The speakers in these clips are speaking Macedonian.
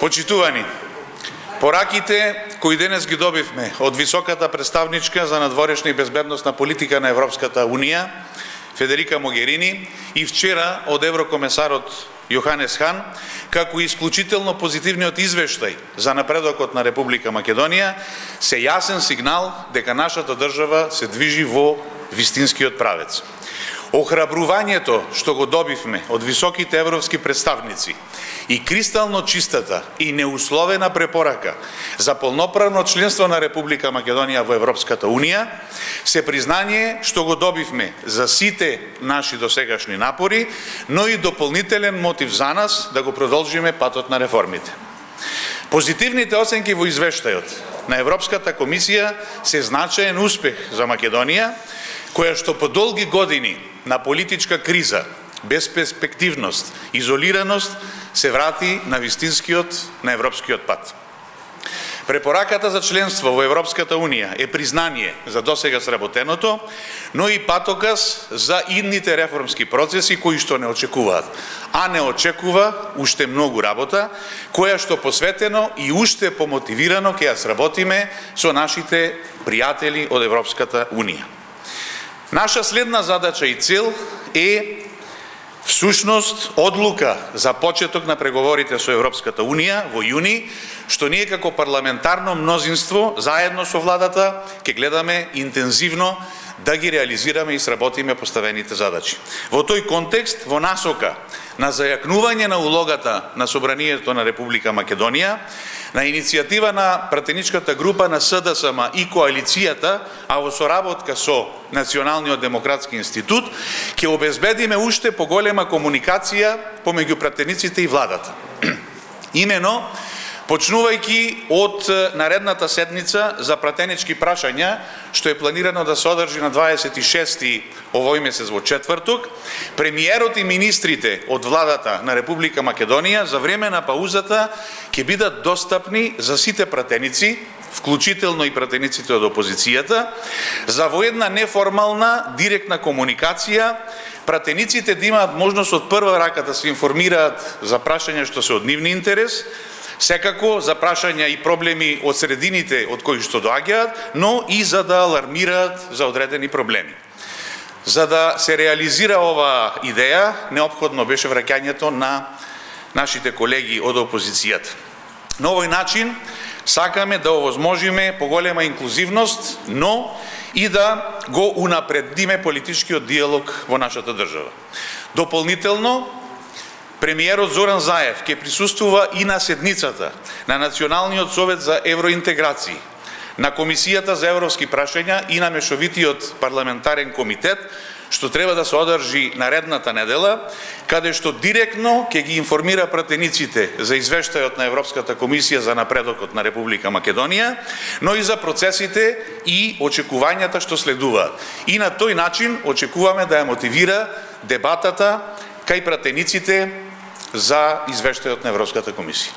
Почитувани, пораките кои денес ги добивме од високата представничка за надворешна и безбедносна политика на Европската Унија, Федерика Могерини, и вчера од еврокомесарот Јоханес Хан, како и исклучително позитивниот извештај за напредокот на Република Македонија, се јасен сигнал дека нашата држава се движи во вистинскиот правец. Охрабрувањето што го добивме од високите европски представници и кристално чистата и неусловена препорака за полноправно членство на Република Македонија во Европската Унија се признание што го добивме за сите наши досегашни напори, но и дополнителен мотив за нас да го продолжиме патот на реформите. Позитивните оценки во извештајот на Европската комисија се значаен успех за Македонија, која што по долги години на политичка криза, безперспективност, изолираност, се врати на вистинскиот, на европскиот пат. Препораката за членство во Европската Унија е признание за досега сработеното, но и патоказ за идните реформски процеси кои што не очекуваат. А не очекува уште многу работа, која што посветено и уште помотивирано ќе ја сработиме со нашите пријатели од Европската Унија. Наша следна задача и цел е всушност одлука за почеток на преговорите со Европската Унија во јуни, што ние како парламентарно мнозинство заедно со владата ќе гледаме интензивно да ги реализираме и сработиме поставените задачи. Во тој контекст, во насока на зајакнување на улогата на Собранието на Република Македонија, на иницијатива на пратеничката група на СДСМ и коалицијата, а во соработка со Националниот демократски институт, ќе обезбедиме уште поголема комуникација помеѓу пратениците и владата. Имено, почнувајќи од наредната седница за пратенички прашања, што е планирано да се одржи на 26 овој месец во четврток, премиерот и министрите од владата на Република Македонија за време на паузата ќе бидат достапни за сите пратеници, вклучително и пратениците од опозицијата, за во една неформална, директна комуникација, пратениците да имаат можност од прва рака да се информираат за прашања што се од нивни интерес, секако за прашања и проблеми од средините од кои што доаѓаат, но и за да алармираат за одредени проблеми. За да се реализира оваа идеја, неопходно беше враќањето на нашите колеги од опозицијата. На овој начин сакаме да овозможиме поголема инклузивност, но и да го унапредиме политичкиот диалог во нашата држава. Дополнително, премиерот Зоран Заев ќе присуствува и на седницата на Националниот совет за евроинтеграции, на Комисијата за европски прашања и на Мешовитиот парламентарен комитет, што треба да се одржи наредната недела, каде што директно ќе ги информира пратениците за извештајот на Европската комисија за напредокот на Република Македонија, но и за процесите и очекувањата што следуваат. И на тој начин очекуваме да ја мотивира дебатата кај пратениците за извештајот на Европската комисија.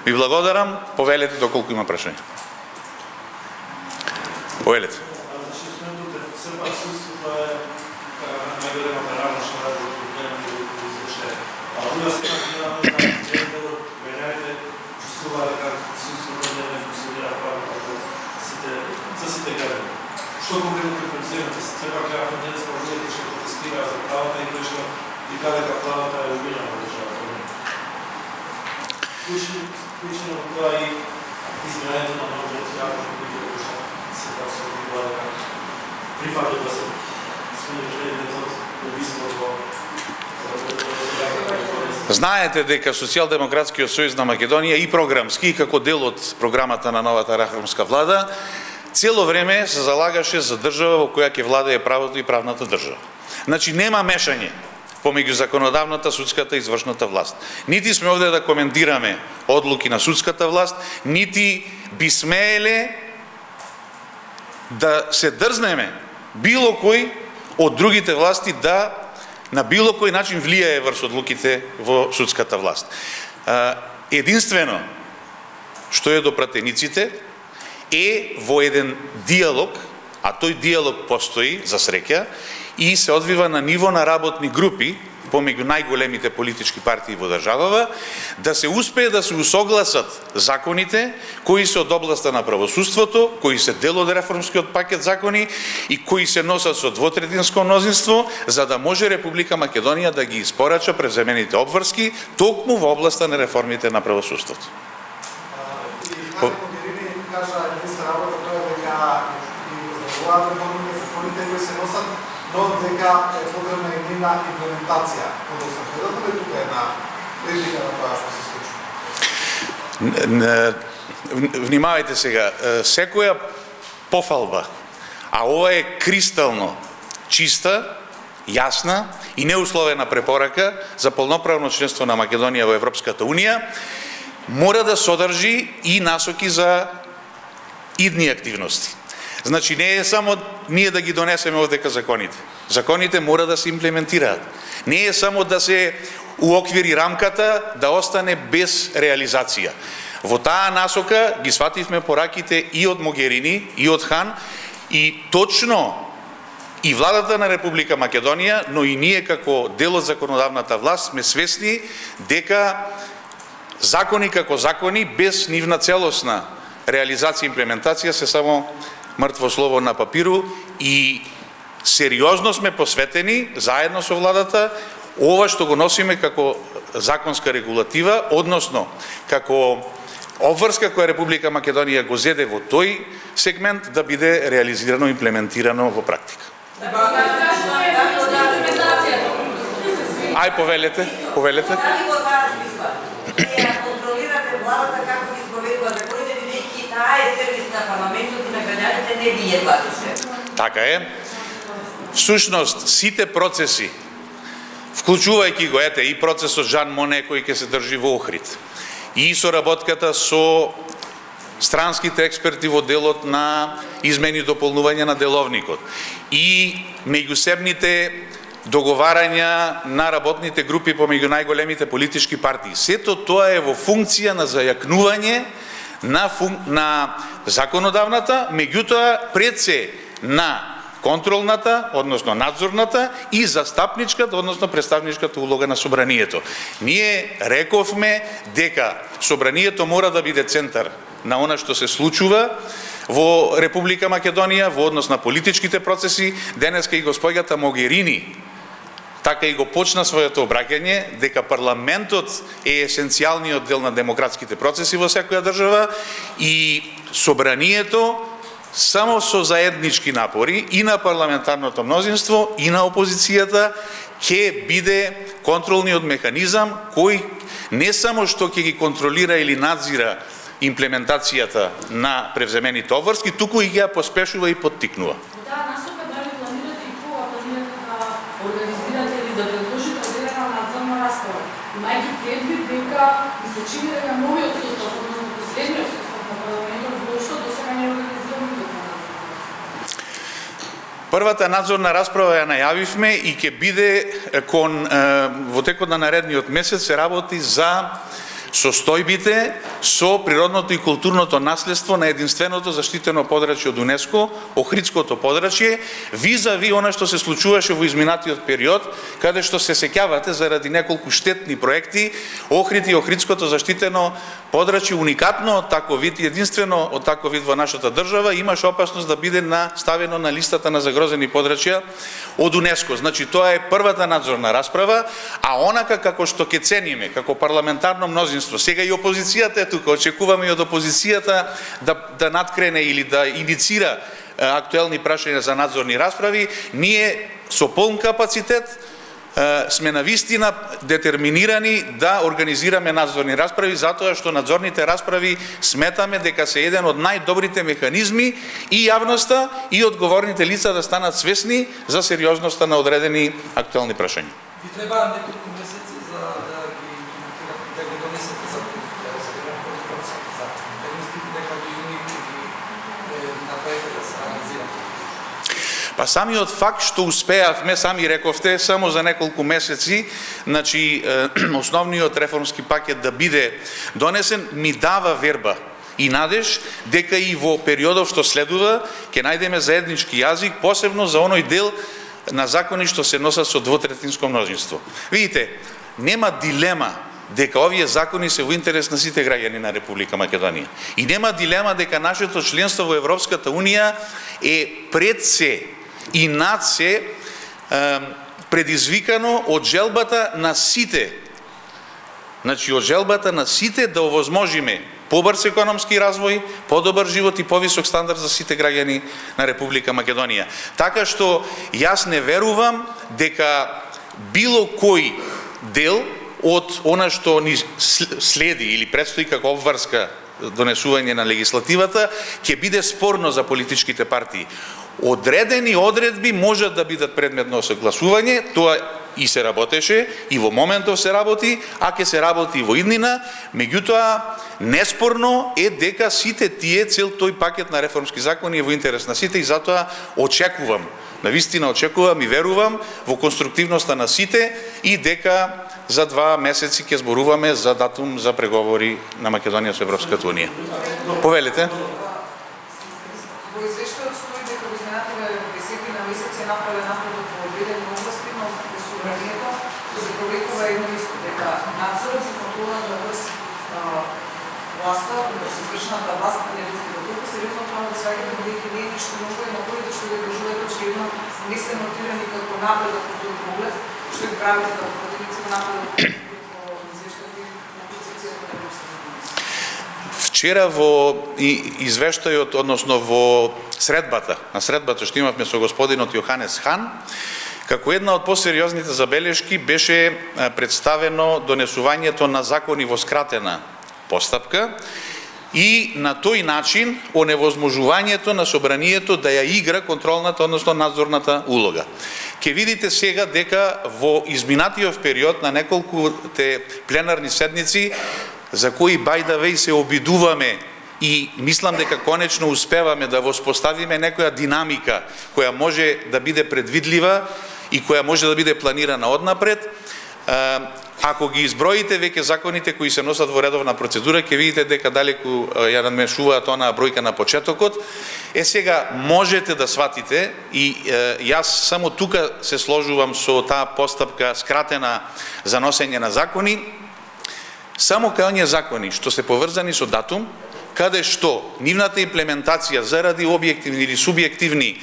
Ви благодарам, повелете доколку има прашања. Повелете. Што конкретно препоръчувате? Все пак трябва да се може да ще протестира за правата и точно и каде правата е убиена в държавата. Включено в това и изменението на новия театър, които се отбива да прифатят да се смени метод убийство. Знаете дека Социјалдемократскиот сојуз на Македонија и програмски, како дел од програмата на новата реформска влада, цело време се залагаше за држава во која ќе владее правото и правната држава. Значи нема мешање помеѓу законодавната, судската и извршната власт. Нити сме овде да коментираме одлуки на судската власт, нити би смееле да се дрзнеме било кој од другите власти да на било кој начин влијае врз одлуките во судската власт. Единствено што е до пратениците е во еден диалог, а тој диалог постои за среќа и се одвива на ниво на работни групи помеѓу најголемите политички партии во државава, да се успее да се усогласат законите кои се од областа на правосудството, кои се дел од реформскиот пакет закони и кои се носат со двотретинско мнозинство, за да може Република Македонија да ги испорача преземените обврски токму во областа на реформите на правосудството. Кажа министер работа тоа дека и реформите законите кои се носат, но дека е потребна и нивна имплементација. Односно, каде тука е на прилика на тоа што се случи? Внимавајте сега, секоја пофалба, а ова е кристално чиста, јасна и неусловена препорака за полноправно членство на Македонија во Европската Унија, мора да содржи и насоки за идни активности. Значи, не е само ние да ги донесеме овдека законите. Законите мора да се имплементираат. Не е само да се уоквири рамката, да остане без реализација. Во таа насока ги свативме пораките и од Могерини, и од Хан, и точно и владата на Република Македонија, но и ние како дел од законодавната власт сме свесни дека закони како закони, без нивна целосна реализација и имплементација се само мртво слово на папиру и сериозно сме посветени, заедно со владата, ова што го носиме како законска регулатива, односно како обврска која Република Македонија го зеде во тој сегмент да биде реализирано и имплементирано во практика. Ај, повелете. Контролирате владата како ги спроведува законите, бидејќи таа е сервис на парламентот и на граѓаните, не вие батуше. Така е. Всушност, сите процеси, вклучувајќи го, ете, и процесот Жан Моне кој ќе се држи во Охрид, и соработката со странските експерти во делот на измени и дополнување на деловникот, и меѓусебните договарања на работните групи помеѓу најголемите политички партии. Сето тоа е во функција на зајакнување на законодавната, меѓутоа пред се на контролната, односно надзорната и застапничката, односно представничката улога на собранието. Ние рековме дека собранието мора да биде центар на она што се случува во Република Македонија во однос на политичките процеси. Денеска и госпоѓата Могерини така и го почна своето обраќање дека парламентот е есенцијалниот дел на демократските процеси во секоја држава и собранието само со заеднички напори и на парламентарното мнозинство и на опозицијата ќе биде контролниот механизам кој не само што ќе ги контролира или надзира имплементацијата на превземените обврски, туку и ги ја поспешува и поттикнува. Имајќи предвид дека ми се чини дека новиот состав, односно последниот состав на парламентот воопшто досега не организира никаква. Првата надзорна расправа ја најавивме и ќе биде во текот на наредниот месец се работи за состојбите со природното и културното наследство на единственото заштитено подрачје од УНЕСКО, Охридското подрачје, визави она што се случуваше во изминатиот период, каде што се сеќавате заради неколку штетни проекти, Охрид и Охридското заштитено подрачје уникатно од таков вид, единствено од таков вид во нашата држава, имаше опасност да биде ставено на листата на загрозени подрачја од УНЕСКО. Значи тоа е првата надзорна расправа, а онака како што ќе цениме како парламентарно мнозинство, сега и опозицијата е тука, очекуваме и од опозицијата да надкрене или да иницира актуелни прашања за надзорни расправи, ние со полн капацитет сме навистина детерминирани да организираме надзорни расправи, затоа што надзорните расправи сметаме дека се еден од најдобрите механизми и јавноста и одговорните лица да станат свесни за сериозноста на одредени актуелни прашања. Ви треба неколку месеци за да ги донесете за Па самиот факт што успеавме, сами рековте, само за неколку месеци, значи основниот реформски пакет да биде донесен, ми дава верба и надеж дека и во периодов што следува ќе најдеме заеднички јазик, посебно за оној дел на закони што се носат со двотретинско мнозинство. Видите, нема дилема дека овие закони се во интерес на сите граѓани на Република Македонија. И нема дилема дека нашето членство во Европската Унија е пред се и над се предизвикано од желбата на сите. Значи, од желбата на сите да овозможиме побрз економски развој, подобар живот и повисок стандард за сите граѓани на Република Македонија. Така што јас не верувам дека било кој дел од она што ни следи или предстои како обврска донесување на легислативата ќе биде спорно за политичките партии. Одредени одредби можат да бидат предмет на согласување, тоа и се работеше, и во моментов се работи, а ќе се работи и во иднина, меѓутоа неспорно е дека сите тие, цел тој пакет на реформски закони е во интерес на сите и затоа очекувам, навистина очекувам и верувам во конструктивноста на сите и дека за 2 месеци ќе зборуваме за датум за преговори на Македонија со Европската Унија. Повелете. Во извештајот стои дека во изминативе десетина месеци е направен напредок во одредени области, но собранието се повекува едно исто, дека надзорот и контролата врз власта, врз извршената власт не е толку сериозно право да сваѓаме дека не е ништо ново и наporите што ги доживеат очевидно не се нотирани како напредок во тој поглед, што ги правите како противници на напредок во извештајот на позицијата на Европската комисија. Вчера во извештајот, односно во на средбата што имавме со господинот Јоханес Хан, како една од посериозните забелешки беше представено донесувањето на закони во скратена постапка и на тој начин оневозможувањето на собранието да ја игра контролната, односно надзорната улога. Ке видите сега дека во изминатиот период на неколкуте пленарни седници за кои by the way се обидуваме и мислам дека конечно успеваме да воспоставиме некоја динамика која може да биде предвидлива и која може да биде планирана однапред. Ако ги изброите веќе законите кои се носат во редовна процедура, ќе видите дека далеку ја надмешуваат онаа бројка на почетокот. Сега можете да сватите и јас само тука се сложувам со таа постапка скратена за носење на закони, само кај оние закони што се поврзани со датум, каде што нивната имплементација заради објективни или субјективни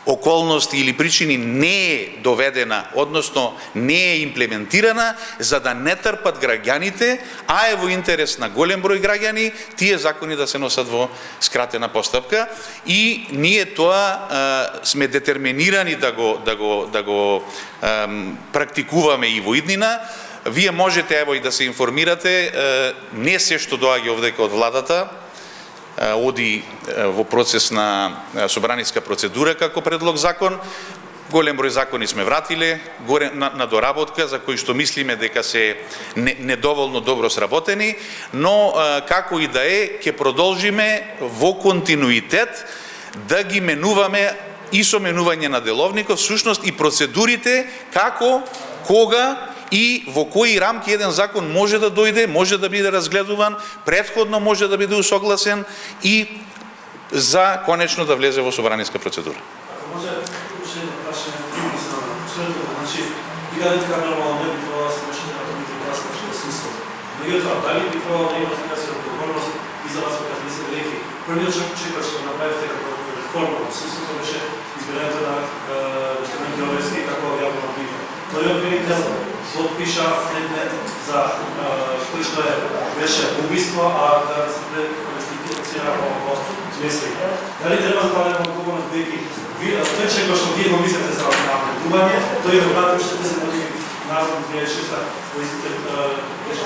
околности или причини не е доведена, односно не е имплементирана, за да не трпат граѓаните, а е во интерес на голем број граѓани, тие закони да се носат во скратена постапка и ние тоа сме детерминирани да го практикуваме и во иднина. Вие можете ево и да се информирате, не се што доаѓа овдека од владата оди во процес на собраниска процедура како предлог закон. Голем број закони сме вратиле на доработка за кои што мислиме дека се недоволно добро сработени, но како и да е, ќе продолжиме во континуитет да ги менуваме и со менување на деловников, всушност и процедурите како, кога и во кои рамки еден закон може да дојде, може да биде разгледуван, претходно може да биде усогласен и за конечно да влезе во собраниска процедура. Ако може, уште едно прашање, значи, вие дека нормално не би требало да се вршите како би требало да се вршите судство. Меѓутоа, дали би требало да имате некоја одговорност и за вас кога сте велики? Првиот човек што го направите како реформа во судството беше избирањето на господин Ѓовески како јавно обвинител. Тој обвинител подпиша за кој што беше убиство, а да се преквалифицира во месник. Дали треба да дадеме одговорност дека тој човек што вие го мислите за напредување, тој е вратно што се против народ 2006 во истите беше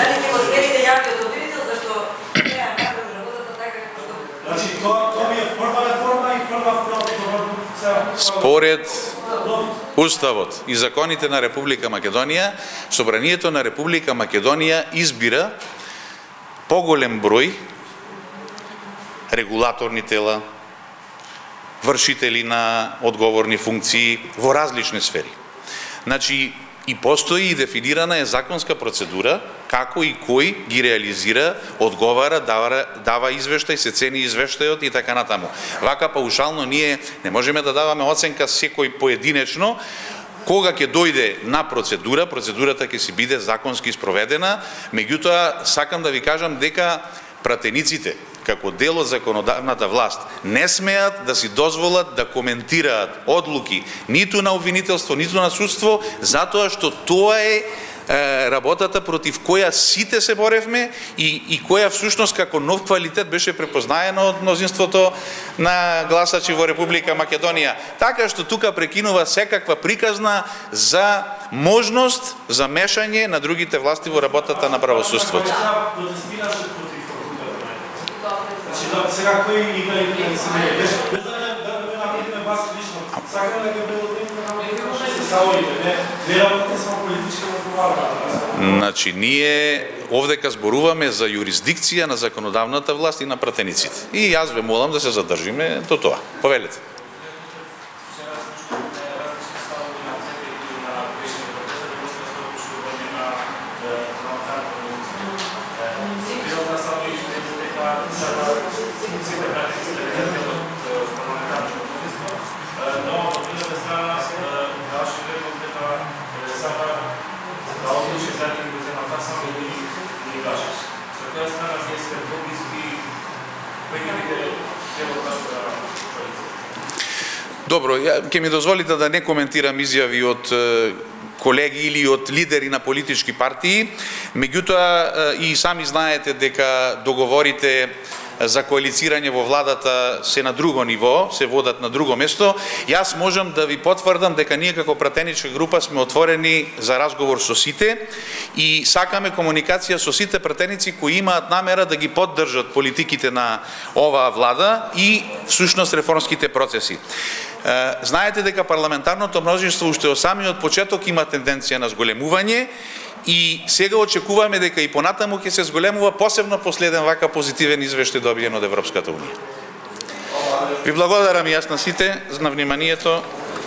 дали ќе го смените јавниот обвинител, зашто не направи работата така како што... Значи, тоа ми е прва реформа и прва според Уставот и законите на Република Македонија, собранието на Република Македонија избира поголем број регулаторни тела, вршители на одговорни функции во различни сфери. Значи, И постои и дефинирана е законска процедура како и кој ги реализира, одговара, дава извештај, се цени извештајот и така натаму. Вака паушално ние не можеме да даваме оценка секој поединечно. Кога ќе дојде на процедурата ќе си биде законски спроведена, меѓутоа сакам да ви кажам дека пратениците како дел од законодавната власт не смеат да си дозволат да коментираат одлуки ниту на обвинителство, ниту на судство, затоа што тоа е работата против која сите се боревме и која всушност како нов квалитет беше препознаена од мнозинството на гласачи во Република Македонија. Така што тука прекинува секаква приказна за можност за мешање на другите власти во работата на правосудството. Сега кој има и не се не без да направиме вас лично. Сакаме да ги предотвратиме не работите само политичка отговорност. Значи, ние овдека зборуваме за юрисдикција на законодавната власт и на пратениците. И јас ве молам да се задржиме до тоа. Повелете. Добро, ќе ми дозволите да не коментирам изјави од колеги или од лидери на политички партии, меѓутоа и сами знаете дека договорите за коалицирање во владата се на друго ниво, се водат на друго место. Јас можам да ви потврдам дека ние како пратеничка група сме отворени за разговор со сите и сакаме комуникација со сите пратеници кои имаат намера да ги поддржат политиките на оваа влада и всушност реформските процеси. Знаете дека парламентарното мнозинство уште од самиот почеток има тенденција на зголемување и сега очекуваме дека и понатаму ќе се зголемува, посебно последен вака позитивен извештај добиен од Европската унија. Ви благодарам и јас на сите на вниманието.